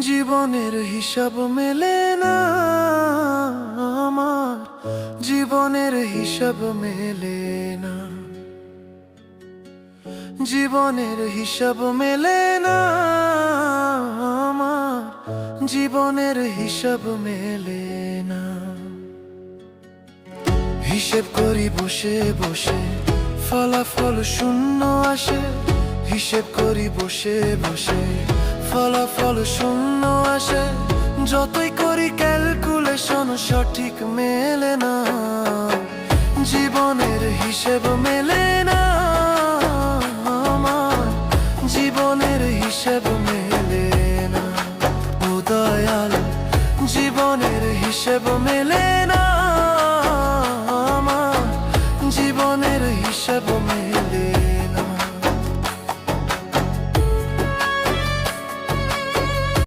জীবনের হিসাব মেলে না আমার, জীবনের হিসাব মেলে না, জীবনের হিসাব মেলে না আমার, জীবনের হিসাব মেলে না। হিসেব করি বসে বসে, ফলাফল শূন্য আসে। হিসেব করি বসে বসে, ফলাফল শূন্য আসে। যতই করি ক্যালকুলেশন সঠিক মেলে না, জীবনের হিসেব মেলে না আমার, জীবনের হিসেব মেলে না। ও দয়াল, জীবনের হিসেব মেলে